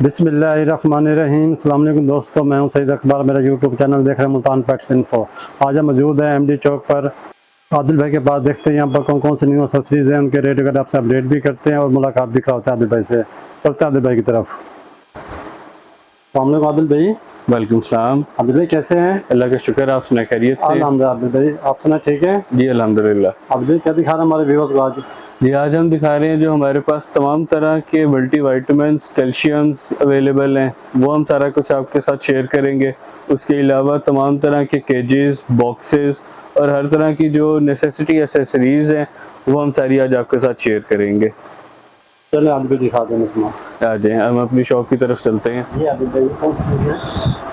बिस्मिल्लाहिर्रहमानिर्रहीम। अस्सलाम वालेकुम दोस्तों, मैं हूं सईद अकबर। मेरा यूट्यूब चैनल देख रहे हैं मुल्तान पेट्स इन्फो। आज हम मौजूद हैं एमडी चौक पर आदिल भाई के पास। देखते हैं यहाँ पर कौन कौन सी न्यू एक्सेसरीज हैं, उनके रेट वगैरह आपसे अपडेट भी करते हैं और मुलाकात भी कराते हैं आदिल भाई से। चलते हैं आदिल भाई की तरफ। अस्सलाम वालेकुम आदिल भाई। वालेकुम सलाम। आदिल भाई कैसे हैं? अल्लाह का शुक्र, आप सुना खैरियत से? अल्हम्दुलिल्लाह। आदिल भाई आप सुना ठीक है? जी अल्हम्दुलिल्लाह। आदिल भाई क्या दिखा रहे हैं हमारे व्यूअर्स को आज? जी आज हम दिखा रहे हैं जो हमारे पास तमाम तरह के मल्टीविटामिन्स, कैल्शियम्स अवेलेबल हैं, वो हम सारा कुछ आपके साथ शेयर करेंगे। उसके अलावा तमाम तरह के केजेस, बॉक्सेस और हर तरह की जो नेसेसिटी एसेसरीज हैं वो हम सारी आज आपके साथ शेयर करेंगे। चलिए आदिल भाई दिखा दें इसमें। आ जाए, हम अपनी शॉप की तरफ चलते हैं। जी आदिल भाई कौन सी है?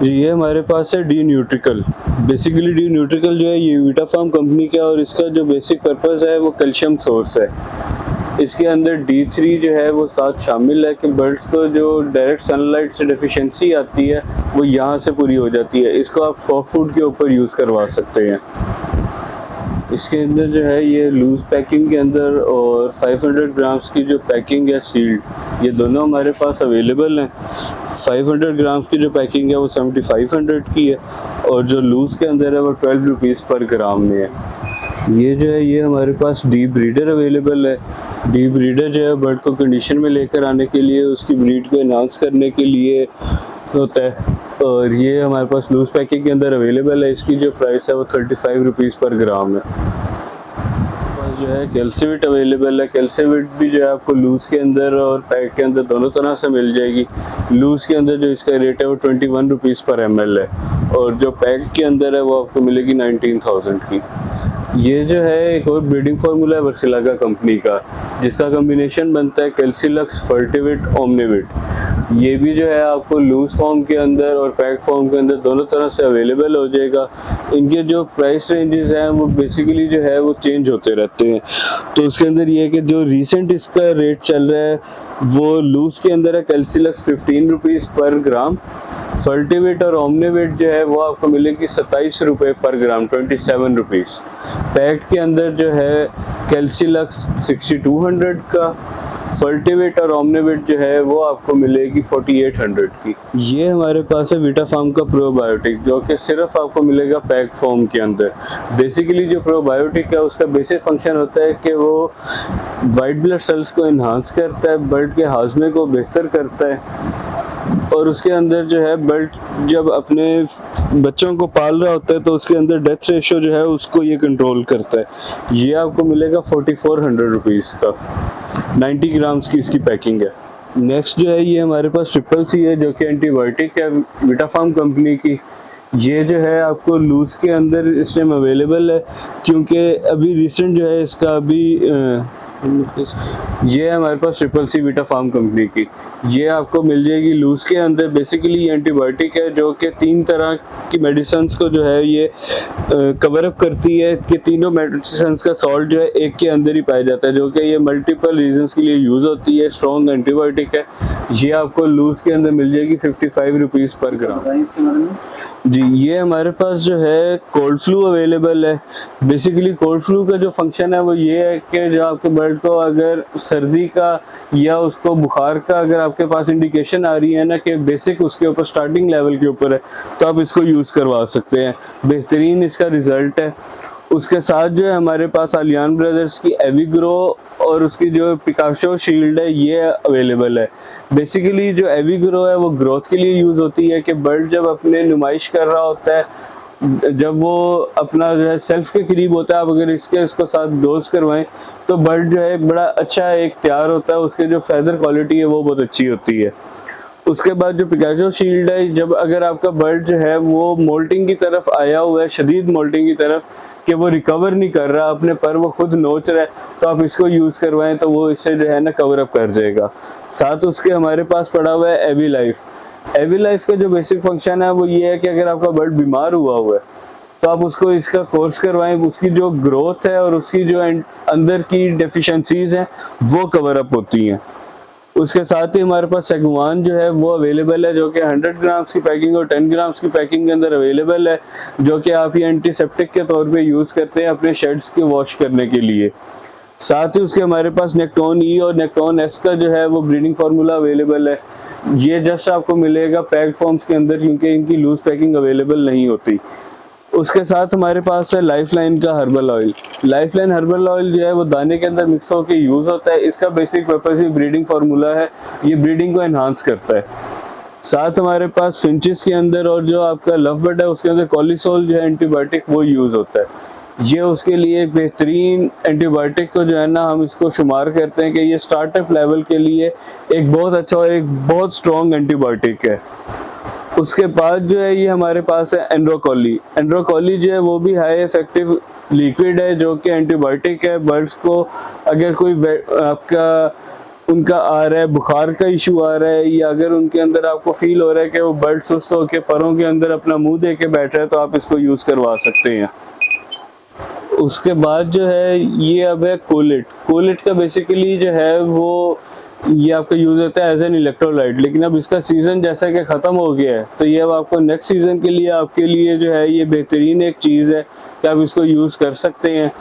जी ये हमारे पास है डी न्यूट्रिकल। बेसिकली डी न्यूट्रिकल जो है ये विटाफार्म कंपनी का, और इसका जो बेसिक पर्पस है वो कैल्शियम सोर्स है। इसके अंदर D3 जो है वो साथ शामिल है कि बर्ड्स को जो डायरेक्ट सनलाइट से डेफिशिएंसी आती है वो यहाँ से पूरी हो जाती है। इसको आप सॉफ्ट फूड के ऊपर यूज़ करवा सकते हैं। इसके अंदर जो है ये लूज पैकिंग के अंदर और 500 ग्राम्स की जो पैकिंग है सील्ड, ये दोनों हमारे पास अवेलेबल हैं। 500 ग्राम्स की जो पैकिंग है वो 7500 की है, और जो लूज के अंदर है वो 12 रुपीज़ पर ग्राम में है। ये जो है ये हमारे पास डी ब्रीडर अवेलेबल है। डी ब्रीडर जो है बर्ड को कंडीशन में लेकर आने के लिए, उसकी ब्रीड को एनहांस करने के लिए होता है, और ये हमारे पास लूज पैकिंग के अंदर अवेलेबल है। इसकी जो प्राइस है वो 35 रुपीज़ पर ग्राम है। जो है कैल्सीविट अवेलेबल है। कैल्सीविट भी जो है आपको लूज के अंदर और पैक के अंदर दोनों तरह से मिल जाएगी। लूज के अंदर जो इसका रेट है वो 21 रुपीज़ पर ml है, और जो पैक के अंदर है वो आपको मिलेगी 19,000 की। ये जो है एक और ब्रीडिंग फार्मूला है वर्सिलागा कंपनी का, जिसका कॉम्बिनेशन बनता है कैल्सीलक्स, फर्टिविट, ओमनीविट। ये भी जो है आपको लूज फॉर्म के अंदर और पैक फॉर्म के अंदर दोनों तरह से अवेलेबल हो जाएगा। इनके जो प्राइस रेंजेस हैं वो बेसिकली जो है वो चेंज होते रहते हैं। तो उसके अंदर ये है कि जो रिसेंट इसका रेट चल रहा है वो लूज के अंदर है कैल्सीलक्स 15 रुपीज़ पर ग्राम। फर्टिविट और ओमनीविट जो है वो आपको मिलेगी 27 रुपये पर ग्राम, 27 रुपीज़। पैक के अंदर जो है कैल्सीलक्स 6200 का, फर्टिविट और ओमनीविट जो है वो आपको मिलेगी 4800 की। ये हमारे पास है विटाफार्म का प्रोबायोटिक, जो कि सिर्फ आपको मिलेगा पैक फॉर्म के अंदर। बेसिकली जो प्रोबायोटिक है उसका बेसिक फंक्शन होता है कि वो वाइट ब्लड सेल्स को इन्हांस करता है, बर्ड के हाजमे को बेहतर करता है, और उसके अंदर जो है बर्ड जब अपने बच्चों को पाल रहा होता है तो उसके अंदर डेथ रेशो जो है उसको ये कंट्रोल करता है। ये आपको मिलेगा 4400 रुपीज़ का। 90 ग्राम्स की इसकी पैकिंग है। नेक्स्ट जो है ये हमारे पास ट्रिपल सी है, जो कि एंटीबायोटिक है विटाफार्म कंपनी की। ये जो है आपको लूज के अंदर इस टाइम अवेलेबल है, क्योंकि अभी रिसेंट जो है इसका अभी ये है हमारे पास ट्रिपल सी विटाफार्म कंपनी की। ये आपको मिल जाएगी लूज के अंदर। बेसिकली ये एंटीबायोटिक है जो कि 3 तरह की मेडिसिन को जो है ये कवर अप करती है, कि तीनों मेडिसिन का सॉल्ट जो है एक के अंदर ही पाया जाता है, जो कि ये मल्टीपल रीजंस के लिए यूज़ होती है। स्ट्रॉन्ग एंटीबायोटिक है। ये आपको लूज के अंदर मिल जाएगी 55 रुपीज़ पर ग्राम। जी ये हमारे पास जो है कोल्ड फ्लू अवेलेबल है। बेसिकली कोल्ड फ्लू का जो फंक्शन है वो ये है कि जो आपके बर्ड को अगर सर्दी का या उसको बुखार का अगर आपके पास इंडिकेशन आ रही है ना कि बेसिक उसके ऊपर स्टार्टिंग लेवल के ऊपर है, तो आप इसको यूज़ करवा सकते हैं। बेहतरीन इसका रिजल्ट है। उसके साथ जो है हमारे पास आलियान ब्रदर्स की एविग्रो और उसकी जो पिकाशो शील्ड है ये अवेलेबल है। बेसिकली जो एविग्रो है वो ग्रोथ के लिए यूज़ होती है, कि बर्ड जब अपने नुमाइश कर रहा होता है, जब वो अपना जो है सेल्फ के करीब होता है, आप अगर इसको साथ डोज करवाएं तो बर्ड जो है बड़ा अच्छा एक तैयार होता है। उसके जो फेदर क्वालिटी है वो बहुत अच्छी होती है। उसके बाद जो पिकाचो शील्ड है, जब अगर आपका बर्ड जो है वो मोल्टिंग की तरफ आया हुआ है, शदीद मोल्टिंग की तरफ, कि वो रिकवर नहीं कर रहा अपने पर, वो खुद नोच रहा है, तो आप इसको यूज़ करवाएं तो वो इससे जो है ना कवर अप कर जाएगा। साथ उसके हमारे पास पड़ा हुआ है एवी लाइफ। एवी लाइफ का जो बेसिक फंक्शन है वो ये है कि अगर आपका बर्ड बीमार हुआ है तो आप उसको इसका कोर्स करवाएं, उसकी जो ग्रोथ है और उसकी जो अंदर की डेफिशिएंसीज हैं वो कवर अप होती हैं। उसके साथ ही हमारे पास सेगवान जो है वो अवेलेबल है, जो कि 100 ग्राम्स की पैकिंग और 10 ग्राम्स की पैकिंग के अंदर अवेलेबल है, जो कि आप ये एंटीसेप्टिक के तौर पे यूज़ करते हैं अपने शेड्स के वॉश करने के लिए। साथ ही उसके हमारे पास नेक्टोन ई और नेक्टोन एस का जो है वो ब्रीडिंग फार्मूला अवेलेबल है। ये जस्ट आपको मिलेगा पैक्ड फॉर्म्स के अंदर, क्योंकि इनकी लूज पैकिंग अवेलेबल नहीं होती। उसके साथ हमारे पास है लाइफलाइन का herbal oil. Lifeline herbal oil जो है वो दाने के अंदर मिक्स होकर यूज होता है। इसका बेसिक पर्पज ही ब्रीडिंग फार्मूला है, ये ब्रीडिंग को एनहांस करता है। साथ हमारे पास फिंचेस के अंदर और जो आपका लव बर्ड है उसके अंदर कॉलिसोल जो है एंटीबायोटिक वो यूज होता है। ये उसके लिए बेहतरीन एंटीबायोटिक को जो है ना हम इसको शुमार करते हैं कि ये स्टार्टअप लेवल के लिए एक बहुत अच्छा और एक बहुत स्ट्रॉन्ग एंटीबायोटिक है। उसके बाद जो है ये हमारे पास है एंड्रोकोली। एंड्रोकोली जो है वो भी हाई इफेक्टिव लिक्विड है जो कि एंटीबायोटिक है। बर्ड्स को अगर कोई आपका उनका आ रहा है, बुखार का इशू आ रहा है, या अगर उनके अंदर आपको फील हो रहा है कि वो बर्ड सुस्त होकर परों के अंदर अपना मुंह दे के बैठ रहा है, तो आप इसको यूज करवा सकते हैं। उसके बाद जो है ये अब है कोलेट। कोलेट का बेसिकली जो है वो ये आपका यूज होता है एज एन इलेक्ट्रोलाइट, लेकिन अब इसका सीजन जैसा कि खत्म हो गया है, तो ये अब आपको नेक्स्ट सीजन के लिए आपके लिए जो है ये बेहतरीन एक चीज है कि आप इसको यूज कर सकते हैं।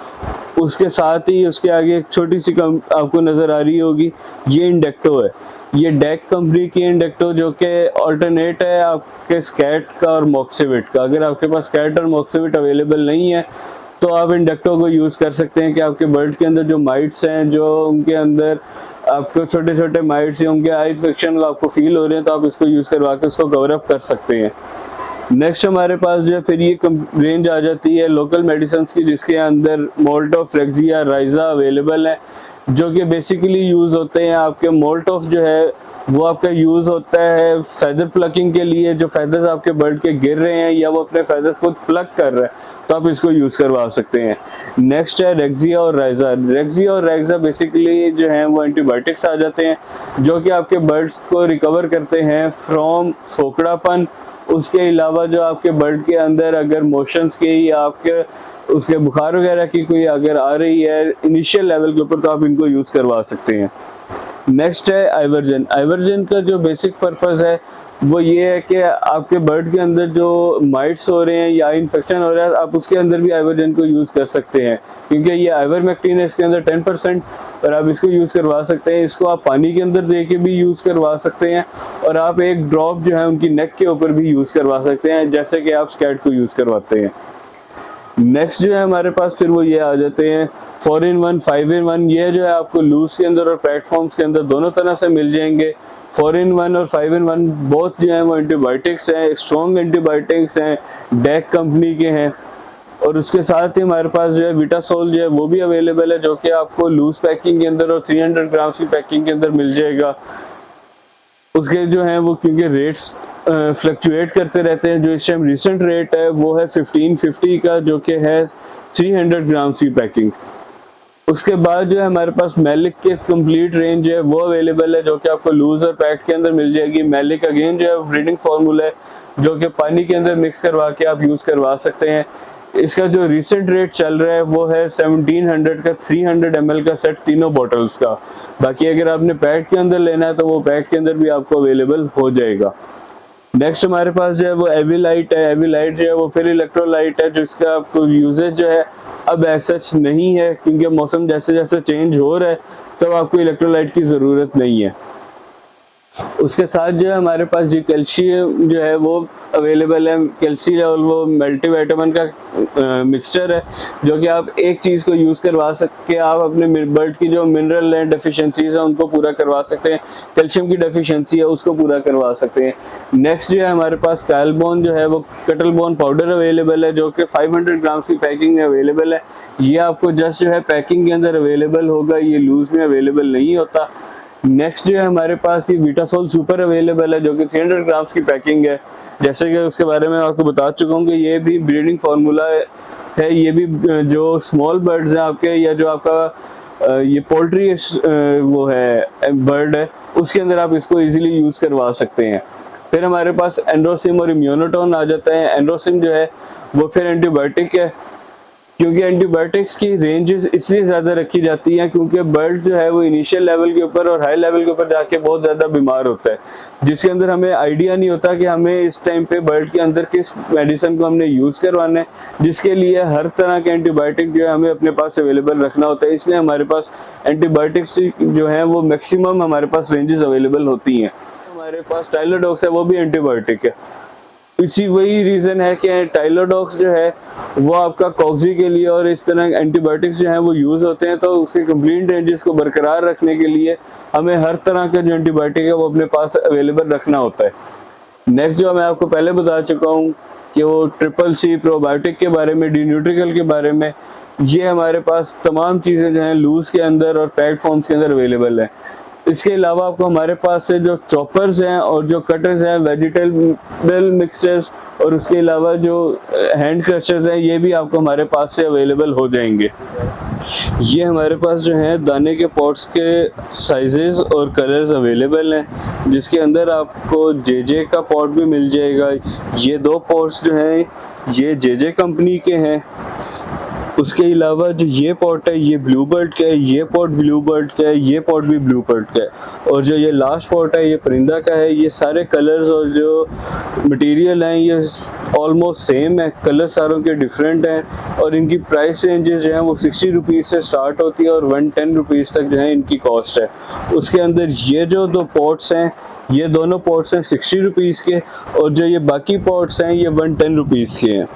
उसके साथ ही उसके आगे एक छोटी सी आपको नजर आ रही होगी, ये इंडेक्टो है। ये डेक कंपनी की इंडेक्टो जो कि ऑल्टरनेट है आपके स्कैट का और मॉक्सिविट का। अगर आपके पास स्कैट और मॉक्सिविट अवेलेबल नहीं है तो आप इंडेक्टो को यूज कर सकते हैं कि आपके बर्ड के अंदर जो माइट्स हैं, जो उनके अंदर आपको छोटे छोटे माइट्स या उनके आई इन्फेक्शन आपको फील हो रहे हैं, तो आप इसको यूज करवा के उसको कवर अप कर सकते हैं। नेक्स्ट हमारे पास जो है फिर ये रेंज आ जाती है लोकल मेडिसिन की, जिसके अंदर मोल्टोफ, रेक्सिया, राइजा अवेलेबल है, जो कि बेसिकली यूज होते हैं। आपके मोल्टोफ जो है वो आपका यूज होता है फेदर प्लकिंग के लिए। जो फेदर्स आपके बर्ड के गिर रहे हैं या वो अपने फेदर खुद प्लक कर रहा है, तो आप इसको यूज करवा सकते हैं। नेक्स्ट है रेक्सिया और राइजा। रेक्सिया और राइजा बेसिकली जो है वो एंटीबायोटिक्स आ जाते हैं जो कि आपके बर्ड्स को रिकवर करते हैं फ्रॉम सोकड़ापन। उसके अलावा जो आपके बर्ड के अंदर अगर मोशंस की या आपके उसके बुखार वगैरह की कोई अगर आ रही है इनिशियल लेवल के ऊपर, तो आप इनको यूज करवा सकते हैं। नेक्स्ट है आइवर्जन। आइवर्जन का जो बेसिक पर्पस है वो ये है कि आपके बर्ड के अंदर जो माइट्स हो रहे हैं या इन्फेक्शन हो रहा है, आप उसके अंदर भी आइवर्जन को यूज कर सकते हैं, क्योंकि ये आइवरमेक्टिन है इसके अंदर 10%, और आप इसको यूज करवा सकते हैं। इसको आप पानी के अंदर दे के भी यूज करवा सकते हैं, और आप एक ड्रॉप जो है उनकी नेक के ऊपर भी यूज करवा सकते हैं, जैसे कि आप स्कैट को यूज करवाते हैं। नेक्स्ट जो है हमारे पास फिर वो ये आ जाते हैं 4-in-1, 5-in-1। ये जो है आपको लूज के अंदर और प्लेटफॉर्म्स के अंदर दोनों तरह से मिल जाएंगे। 4-in-1 और 5-in-1 बोथ जो है वो एंटीबायोटिक्स हैं, स्ट्रॉन्ग एंटीबायोटिक्स हैं, डेक कंपनी के हैं। और उसके साथ ही हमारे पास जो है विटासोल जो है वो भी अवेलेबल है, जो कि आपको लूज पैकिंग के अंदर और 300 ग्राम की पैकिंग के अंदर मिल जाएगा। उसके जो है वो क्योंकि रेट्स फ्लक्चुएट करते रहते हैं, जो इस टाइम रिसेंट रेट है वो है 1550 का, जो कि है 300 ग्राम की पैकिंग। उसके बाद जो है हमारे पास मैलिक के कंप्लीट रेंज है वो अवेलेबल है, जो कि आपको लूज और पैक के अंदर मिल जाएगी। मैलिक अगेन जो है ब्रीडिंग फार्मूला है, जो कि पानी के अंदर मिक्स करवा के आप यूज करवा सकते हैं। इसका जो रिसेंट रेट चल रहा है वो है 1700 का 300 ml का सेट, तीनों बॉटल्स का। बाकी अगर आपने पैक के अंदर लेना है तो वो पैक के अंदर भी आपको अवेलेबल हो जाएगा। नेक्स्ट हमारे पास जो है वो एविलाइट है। एविलाइट जो है वो फिर इलेक्ट्रोलाइट है, जिसका आपको यूजेज जो है अब ऐसा नहीं है, क्योंकि मौसम जैसे जैसे चेंज हो रहा है तो आपको इलेक्ट्रोलाइट की ज़रूरत नहीं है। उसके साथ जो है हमारे पास जी कैल्शियम जो है वो अवेलेबल है। कैल्शियम वो मल्टीविटामिन का मिक्सचर है, जो कि आप एक चीज़ को यूज़ करवा सकते, आप अपने बर्ड की जो मिनरल एंड डेफिशिएंसीज है उनको पूरा करवा सकते हैं। कैल्शियम की डेफिशिएंसी है उसको पूरा करवा सकते हैं। नेक्स्ट जो है हमारे पास कायलबोन जो है वो कटल बोन पाउडर अवेलेबल है, जो कि 500 ग्राम की पैकिंग में अवेलेबल है। ये आपको जस्ट जो है पैकिंग के अंदर अवेलेबल होगा, ये लूज में अवेलेबल नहीं होता। नेक्स्ट जो है हमारे पास ये विटासोल सुपर अवेलेबल है, जो कि 300 ग्राम की पैकिंग है। जैसे कि उसके बारे में आपको बता चुका हूँ कि ये भी ब्रीडिंग फार्मूला है। ये भी जो स्मॉल बर्ड्स हैं आपके, या जो आपका ये पोल्ट्री वो है बर्ड है, उसके अंदर आप इसको इजीली यूज करवा सकते हैं। फिर हमारे पास एंड्रोसिम और इम्यूनोटोन आ जाता है। एंड्रोसिम जो है वो फिर एंटीबायोटिक है, क्योंकि एंटीबायोटिक्स की रेंजेस इसलिए ज़्यादा रखी जाती हैं क्योंकि बर्ड जो है वो इनिशियल लेवल के ऊपर और हाई लेवल के ऊपर जाके बहुत ज़्यादा बीमार होता है, जिसके अंदर हमें आइडिया नहीं होता कि हमें इस टाइम पे बर्ड के अंदर किस मेडिसिन को हमने यूज़ करवाना है, जिसके लिए हर तरह के एंटीबायोटिक जो है हमें अपने पास अवेलेबल रखना होता है। इसलिए हमारे पास एंटीबायोटिक्स जो है वो मैक्सिमम हमारे पास रेंजेस अवेलेबल होती हैं। हमारे पास टाइलोडॉक्स है, वो भी एंटीबायोटिक है। इसी वही रीज़न है कि टाइलोडॉक्स जो है वो आपका कॉक्सी के लिए और इस तरह एंटीबायोटिक्स जो हैं वो यूज़ होते हैं, तो उसके कंप्लीट रेंजेस को बरकरार रखने के लिए हमें हर तरह का जो एंटीबायोटिक है वो अपने पास अवेलेबल रखना होता है। नेक्स्ट जो मैं आपको पहले बता चुका हूँ कि वो CCC प्रोबायोटिक के बारे में, डी न्यूट्रिकल के बारे में, ये हमारे पास तमाम चीज़ें जो हैं लूज़ के अंदर और पैक्ड फॉर्म्स के अंदर अवेलेबल है। इसके अलावा आपको हमारे पास से जो चॉपर्स हैं और जो कटर्स हैं, वेजिटेबल मिक्सचर्स और उसके अलावा जो हैंड क्रशर्स हैं, ये भी आपको हमारे पास से अवेलेबल हो जाएंगे। ये हमारे पास जो है दाने के पॉट्स के साइजेस और कलर्स अवेलेबल हैं, जिसके अंदर आपको जेजे का पॉट भी मिल जाएगा। ये 2 पॉट्स जो हैं ये जेजे कंपनी के हैं। उसके अलावा जो ये पॉट है ये ब्लू बर्ड का है, ये पॉट ब्लू बर्ड का है, ये पॉट भी ब्लू बर्ड का है, और जो ये लास्ट पॉट है ये परिंदा का है। ये सारे कलर्स और जो मटेरियल हैं ये ऑलमोस्ट सेम है, कलर सारों के डिफरेंट हैं और इनकी प्राइस रेंजेस जो हैं वो 60 रुपीज़ से स्टार्ट होती है और 110 रुपीज़ तक जो है इनकी कॉस्ट है। उसके अंदर ये जो 2 पॉट्स हैं ये दोनों पॉट्स हैं 60 रुपीज़ के, और जो ये बाकी पॉट्स हैं ये 110 रुपीज़ के हैं।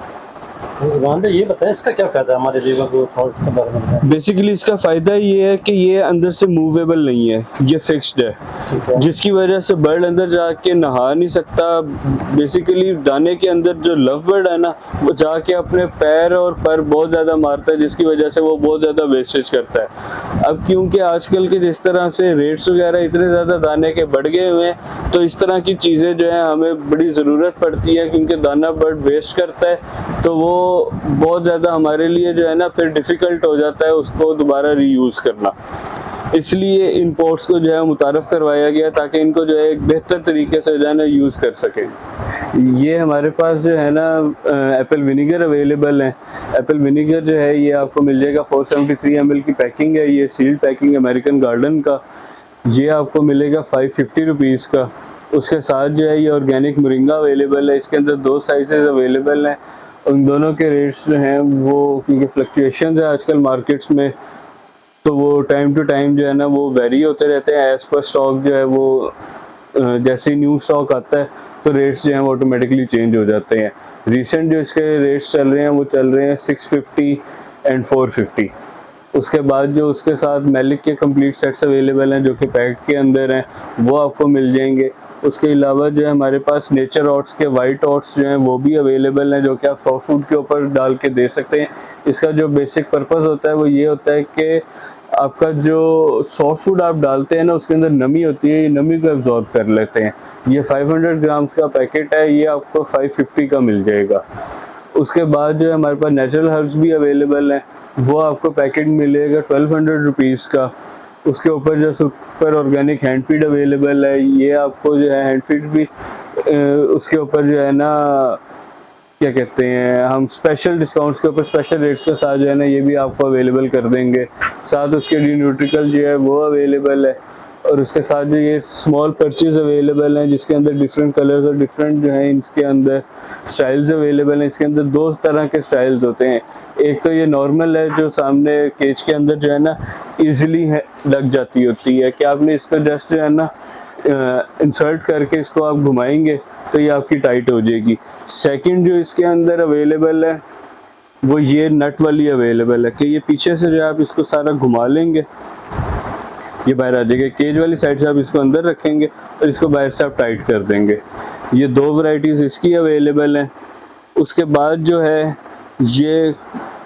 ये बताएं इसका क्या फायदा है हमारे लीवर को, और इसके बारे में? बेसिकली इसका फ़ायदा ये है कि ये अंदर से मूवेबल नहीं है, ये फिक्स्ड है, जिसकी वजह से बर्ड अंदर जाके नहा नहीं सकता। बेसिकली दाने के अंदर जो लव बर्ड है ना वो जाके अपने पैर और पर बहुत ज़्यादा मारता है, जिसकी वजह से वो बहुत ज़्यादा वेस्टेज करता है। अब क्योंकि आजकल के जिस तरह से रेट्स वगैरह इतने ज़्यादा दाने के बढ़ गए हुए हैं, तो इस तरह की चीज़ें जो है हमें बड़ी ज़रूरत पड़ती है, क्योंकि दाना बर्ड वेस्ट करता है तो वो बहुत ज़्यादा हमारे लिए जो है ना फिर डिफ़िकल्ट हो जाता है उसको दोबारा रीयूज़ करना। इसलिए इन पॉट्स को जो है मुतारफ़ करवाया गया ताकि इनको जो है एक बेहतर तरीके से जो है ना यूज़ कर सकें। ये हमारे पास जो है ना एप्पल विनीगर अवेलेबल है। एप्पल विनीगर जो है ये आपको मिल जाएगा 473 ml की पैकिंग है, ये सील्ड पैकिंग अमेरिकन गार्डन का, ये आपको मिलेगा 550 रुपीज़ का। उसके साथ जो है ये ऑर्गेनिक मोरिंगा अवेलेबल है, इसके अंदर 2 साइजेस अवेलेबल हैं। उन दोनों के रेट्स जो हैं वो क्योंकि फ्लक्चुएशन है आजकल मार्केट्स में, तो वो टाइम टू टाइम जो है ना वो वेरी होते रहते हैं एज पर स्टॉक जो है वो जैसे ही न्यू स्टॉक आता है तो रेट्स जो हैं वो ऑटोमेटिकली चेंज हो जाते हैं। रिसेंट जो इसके रेट्स चल रहे हैं वो चल रहे हैं 650 एंड 450। उसके बाद जो उसके साथ मेलिक के कंप्लीट सेट्स अवेलेबल हैं जो कि पैक के अंदर हैं, वो आपको मिल जाएंगे। उसके अलावा जो है हमारे पास नेचर ऑट्स के वाइट ऑट्स जो हैं वो भी अवेलेबल हैं, जो कि आप सॉफ्ट फूड के ऊपर डाल के दे सकते हैं। इसका जो बेसिक पर्पस होता है वो ये होता है कि आपका जो सॉफ्ट फूड आप डालते हैं ना उसके अंदर नमी होती है, ये नमी को एब्जॉर्ब कर लेते हैं। ये 500 ग्राम्स का पैकेट है, ये आपको 550 का मिल जाएगा। उसके बाद जो है हमारे पास नेचुरल हर्ब्स भी अवेलेबल हैं, वो आपको पैकेट मिलेगा 1200 रुपीज़ का। उसके ऊपर जो super organic hand feed available है, ये आपको जो है हैंड फीड भी उसके ऊपर जो है ना क्या कहते हैं हम स्पेशल डिस्काउंट्स के ऊपर स्पेशल रेट्स के साथ जो है ना ये भी आपको अवेलेबल कर देंगे। साथ उसके डी न्यूट्रिकल जो है वो अवेलेबल है, और उसके साथ जो ये स्मॉल परचेज अवेलेबल हैं जिसके अंदर डिफरेंट कलर्स और डिफरेंट जो है इसके अंदर स्टाइल्स अवेलेबल हैं। इसके अंदर 2 तरह के स्टाइल्स होते हैं, एक तो ये नॉर्मल है जो सामने केज के अंदर जो है ना इजीली लग जाती होती है कि आपने इसको जस्ट जो है ना इंसर्ट करके इसको आप घुमाएंगे तो ये आपकी टाइट हो जाएगी। सेकंड जो इसके अंदर अवेलेबल है वो ये नट वाली अवेलेबल है कि ये पीछे से जो आप इसको सारा घुमा लेंगे ये बाहर आ जाएगा, केज वाली साइड से आप इसको अंदर रखेंगे और इसको बाहर से आप टाइट कर देंगे। ये 2 वैरायटीज इसकी अवेलेबल हैं। उसके बाद जो है ये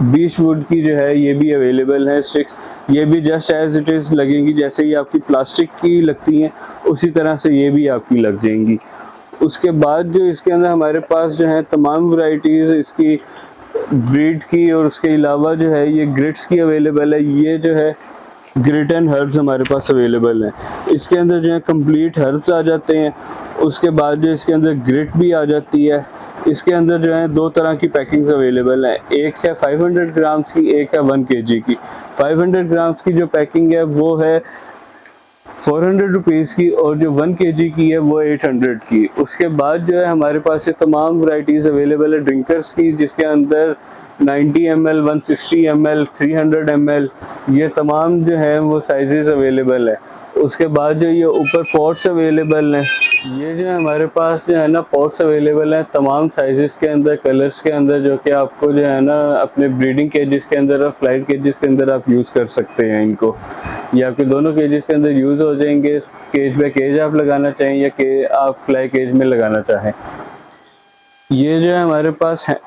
बीच वुड की जो है ये भी अवेलेबल है स्टिक्स, ये भी जस्ट एज इट इज़ लगेंगी, जैसे ये आपकी प्लास्टिक की लगती हैं उसी तरह से ये भी आपकी लग जाएंगी। उसके बाद जो इसके अंदर हमारे पास जो है तमाम वैरायटीज़ इसकी ब्रीड की और उसके अलावा जो है ये ग्रिट्स की अवेलेबल है। ये जो है ग्रिट एंड हर्ब्स हमारे पास अवेलेबल हैं, इसके अंदर जो है कंप्लीट हर्ब्स आ जाते हैं। उसके बाद जो इसके अंदर ग्रिट भी आ जाती है, इसके अंदर जो है 2 तरह की पैकिंग्स अवेलेबल है, एक है 500 ग्राम्स की, एक है 1 kg की। 500 ग्राम्स की जो पैकिंग है वो है 400 रुपीज़ की, और जो 1 kg की है वो 800 की। उसके बाद जो है हमारे पास ये तमाम वैरायटीज़ अवेलेबल है ड्रिंकर्स की, जिसके अंदर 90 ml, 160 ml, 300 ml, ये तमाम जो है वो साइजेस अवेलेबल है। उसके बाद जो ये ऊपर पॉट्स अवेलेबल हैं, ये जो है हमारे पास जो है ना पॉट्स अवेलेबल हैं तमाम साइजेस के अंदर, कलर्स के अंदर, जो कि आपको जो है ना अपने ब्रीडिंग केजेस के अंदर और फ्लाइट केजेस के अंदर आप यूज़ कर सकते हैं इनको। ये आपके दोनों केजेस के अंदर यूज़ हो जाएंगे। केज बाय केज आप लगाना चाहें या कि आप फ्लाई केज में लगाना चाहें। ये जो है हमारे पास है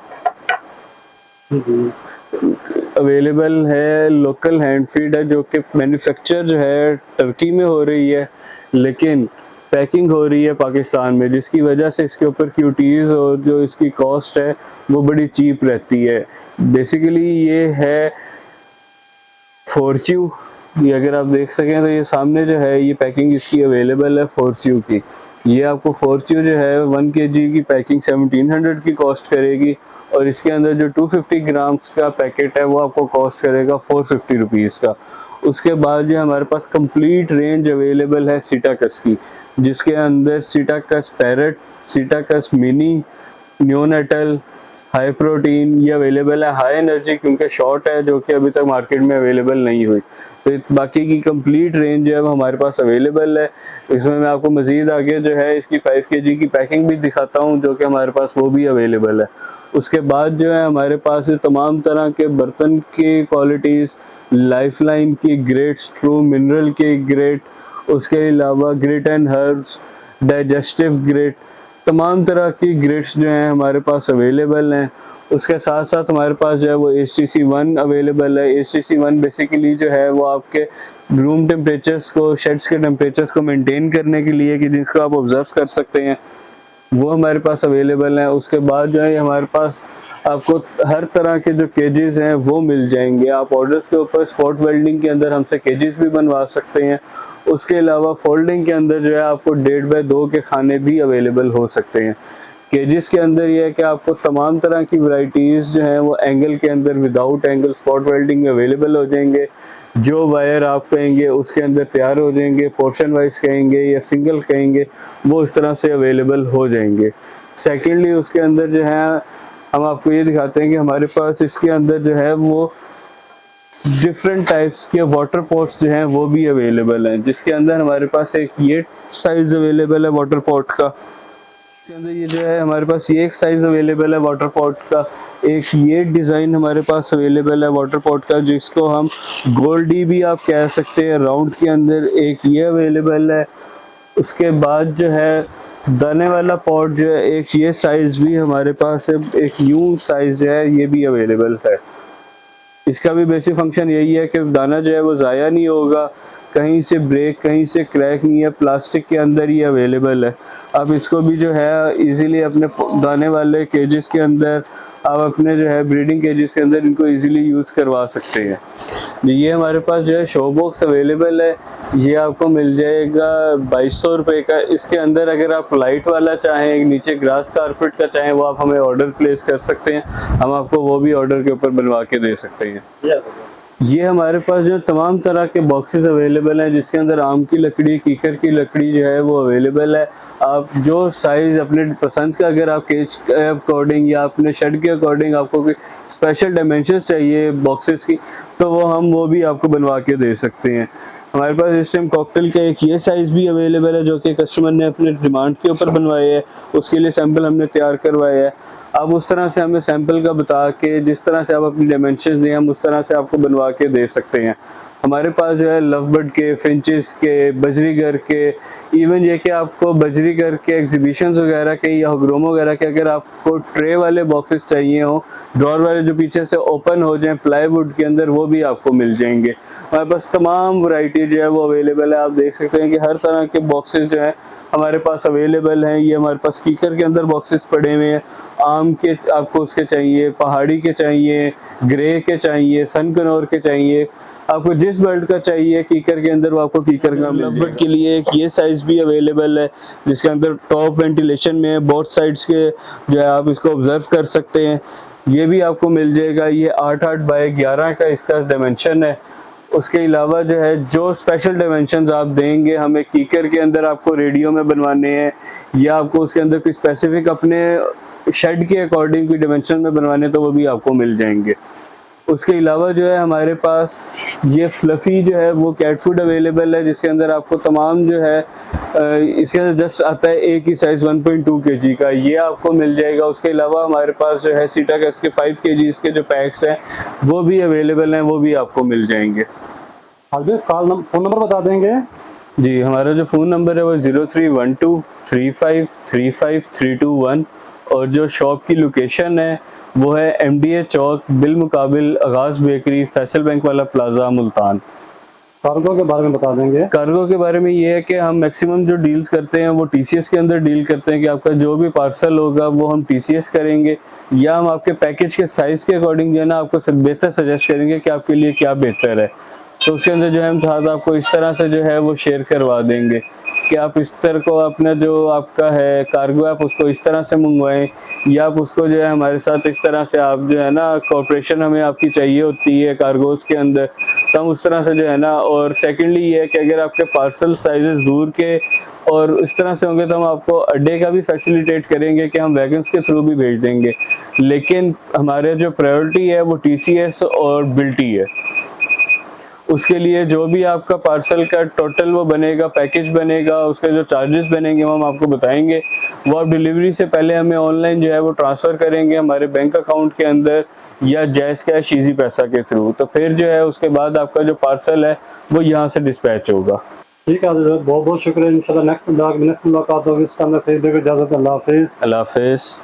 अवेलेबल है, लोकल हैंड फीड है, जो कि मैन्युफैक्चर जो है टर्की में हो रही है, लेकिन पैकिंग हो रही है पाकिस्तान में, जिसकी वजह से इसके ऊपर क्यूटीज़ और जो इसकी कॉस्ट है वो बड़ी चीप रहती है। बेसिकली ये है फॉर्च्यू, ये अगर आप देख सकें तो ये सामने जो है ये पैकिंग इसकी अवेलेबल है फॉर्च्यू की। ये आपको फॉर्च्यू जो है 1 kg की पैकिंग 1700 की कॉस्ट करेगी, और इसके अंदर जो 250 ग्राम्स का पैकेट है वो आपको कॉस्ट करेगा 450 रुपीज़ का। उसके बाद जो हमारे पास कंप्लीट रेंज अवेलेबल है सीटाकस की, जिसके अंदर Psittacus parrot, Psittacus mini, neonatal, high protein ये अवेलेबल है। हाई एनर्जी क्योंकि शॉर्ट है, जो कि अभी तक मार्केट में अवेलेबल नहीं हुई, तो बाकी की कंप्लीट रेंज जो है वो हमारे पास अवेलेबल है। इसमें मैं आपको मज़ीद आगे जो है इसकी 5 kg की पैकिंग भी दिखाता हूँ, जो कि हमारे पास वो भी अवेलेबल है। उसके बाद जो है हमारे पास तमाम तरह के बर्तन की क्वालिटीज़, लाइफलाइन की ग्रेट्स, ट्रू मिनरल के ग्रेट, उसके अलावा great and herbs, digestive great, तमाम तरह की ग्रेड्स जो हैं हमारे पास अवेलेबल हैं। उसके साथ साथ हमारे पास जो है वो HTC1 अवेलेबल है। HTC1 बेसिकली जो है वो आपके रूम टेम्परेचर्स को, शेड्स के टेम्परेचर्स को मेंटेन करने के लिए, कि जिसको आप ऑब्जर्व कर सकते हैं, वो हमारे पास अवेलेबल है। उसके बाद जो है हमारे पास आपको हर तरह के जो केजेस हैं वो मिल जाएंगे। आप ऑर्डर्स के ऊपर स्पॉट वेल्डिंग के अंदर हमसे केजेस भी बनवा सकते हैं। उसके अलावा फोल्डिंग के अंदर जो है आपको 1.5 बाय 2 के खाने भी अवेलेबल हो सकते हैं। केजेस के अंदर ये है कि आपको तमाम तरह की वैरायटीज़ जो हैं वो एंगल के अंदर, विदाउट एंगल, स्पॉट वेल्डिंग में अवेलेबल हो जाएंगे। जो वायर आप कहेंगे उसके अंदर तैयार हो जाएंगे, पोर्शन वाइज कहेंगे या सिंगल कहेंगे, वो इस तरह से अवेलेबल हो जाएंगे। सेकेंडली उसके अंदर जो है हम आपको ये दिखाते हैं कि हमारे पास इसके अंदर जो है वो डिफरेंट टाइप्स के वाटर पॉट्स जो हैं वो भी अवेलेबल हैं, जिसके अंदर हमारे पास एक ये साइज़ अवेलेबल है वाटर पॉट का। इसके अंदर ये जो है हमारे पास ये एक साइज़ अवेलेबल है वाटर पॉट का। एक ये डिज़ाइन हमारे पास अवेलेबल है वाटर पॉट का, जिसको हम गोल्डी भी आप कह सकते हैं, राउंड के अंदर एक ये अवेलेबल है। उसके बाद जो है दाने वाला पॉट जो है एक ये साइज़ भी हमारे पास है, एक यू साइज़ है, ये भी अवेलेबल है। इसका भी बेसिक फंक्शन यही है कि दाना जो है वो ज़ाया नहीं होगा, कहीं से ब्रेक, कहीं से क्रैक नहीं है, प्लास्टिक के अंदर ही अवेलेबल है। आप इसको भी जो है इजीली अपने दाने वाले केजेस के अंदर, आप अपने जो है ब्रीडिंग केजेस के अंदर इनको इजीली यूज़ करवा सकते हैं। ये हमारे पास जो है शो बॉक्स अवेलेबल है, ये आपको मिल जाएगा 2200 रुपये का। इसके अंदर अगर आप लाइट वाला चाहें, नीचे ग्रास कारपेट का चाहें, वो आप हमें ऑर्डर प्लेस कर सकते हैं, हम आपको वो भी ऑर्डर के ऊपर बनवा के दे सकते हैं। ये हमारे पास जो तमाम तरह के बॉक्सेस अवेलेबल हैं, जिसके अंदर आम की लकड़ी, कीकर की लकड़ी जो है वो अवेलेबल है। आप जो साइज़ अपने पसंद का, अगर आप केज के अकॉर्डिंग या अपने शेड के अकॉर्डिंग आपको कोई स्पेशल डायमेंशन चाहिए बॉक्सेस की, तो वो भी आपको बनवा के दे सकते हैं। हमारे पास इस टाइम कॉकटेल का एक ये साइज़ भी अवेलेबल है, जो कि कस्टमर ने अपने डिमांड के ऊपर बनवाए है, उसके लिए सैंपल हमने तैयार करवाया है। आप उस तरह से हमें सैंपल का बता के, जिस तरह से आप अपनी डायमेंशन दें, हम उस तरह से आपको बनवा के दे सकते हैं। हमारे पास जो है लव बर्ड के, फिंचेस के, बजरीगर के, इवन ये कि आपको बजरीगर के एग्जीबिशंस वगैरह के या हुग्रोम वगैरह के अगर आपको ट्रे वाले बॉक्सेस चाहिए हो, ड्रॉर वाले जो पीछे से ओपन हो जाएं प्लाईवुड के अंदर, वो भी आपको मिल जाएंगे। हमारे पास तमाम वैरायटी जो है वो अवेलेबल है। आप देख सकते हैं कि हर तरह के बॉक्सेस जो हैं हमारे पास अवेलेबल हैं। ये हमारे पास कीकर के अंदर बॉक्सेस पड़े हुए हैं, आम के आपको उसके चाहिए, पहाड़ी के चाहिए, ग्रे के चाहिए, सनकनौर के चाहिए, आपको जिस बेल्ट का चाहिए कीकर के अंदर वो आपको कीकर का लव बर्ड के लिए एक ये साइज भी अवेलेबल है जिसके अंदर टॉप वेंटिलेशन में है, बोथ साइड्स के जो है आप इसको ऑब्जर्व कर सकते हैं। ये भी आपको मिल जाएगा, ये 8-8 बाय 11 का इसका डायमेंशन है। उसके अलावा जो है जो स्पेशल डायमेंशंस आप देंगे हमें कीकर के अंदर आपको रेडियो में बनवाने हैं या आपको उसके अंदर कोई स्पेसिफिक अपने शेड के अकॉर्डिंग कोई डायमेंशन में बनवाने तो वो भी आपको मिल जाएंगे। उसके अलावा जो है हमारे पास ये फ्लफी जो है वो कैट फूड अवेलेबल है जिसके अंदर आपको तमाम जो है इसके अंदर जस्ट आता है एक ही साइज 1.2 kg का, ये आपको मिल जाएगा। उसके अलावा हमारे पास जो है सीटाकैक्स के 5 kg के जो पैक्स हैं वो भी अवेलेबल हैं, वो भी आपको मिल जाएंगे। हाँ जी, फ़ोन नंबर बता देंगे? जी, हमारा जो फ़ोन नंबर है वो 03123535 और जो शॉप की लोकेशन है वो है MDA चौक बिल मुकाबिल आगाज़ बेकरी फैसल बैंक वाला प्लाजा मुल्तान। कार्गो के बारे में बता देंगे? कार्गो के बारे में ये है कि हम मैक्सिमम जो डील्स करते हैं वो TCS के अंदर डील करते हैं कि आपका जो भी पार्सल होगा वो हम TCS करेंगे या हम आपके पैकेज के साइज़ के अकॉर्डिंग जो है ना आपको बेहतर सजेस्ट करेंगे कि आपके लिए क्या बेहतर है। तो उसके अंदर जो है हम साथ आपको इस तरह से जो है वो शेयर करवा देंगे कि आप इस तरह को अपना जो आपका है कार्गो आप उसको इस तरह से मंगवाएं या आप उसको जो है हमारे साथ इस तरह से आप जो है ना कॉर्पोरेशन हमें आपकी चाहिए होती है कार्गोस के अंदर तो हम उस तरह से जो है ना। और सेकेंडली ये है कि अगर आपके पार्सल साइजेस दूर के और इस तरह से होंगे तो हम आपको अड्डे का भी फैसिलिटेट करेंगे कि हम वैगन्स के थ्रू भी भेज देंगे, लेकिन हमारे जो प्रायोरिटी है वो TCS और बिल्टी है। उसके लिए जो भी आपका पार्सल का टोटल वो बनेगा पैकेज बनेगा उसके जो चार्जेस बनेंगे वो हम आपको बताएंगे। वो आप डिलीवरी से पहले हमें ऑनलाइन जो है वो ट्रांसफ़र करेंगे हमारे बैंक अकाउंट के अंदर या जैज़ कैश ईजी पैसा के थ्रू, तो फिर जो है उसके बाद आपका जो पार्सल है वो यहाँ से डिस्पैच होगा। ठीक है, बहुत बहुत शुक्रिया। इंशाल्लाह नेक्स्ट मुलाकात होगी, इस टाइम में इजाज़त। अल्लाह हाफिज़। अल्लाह हाफिज़।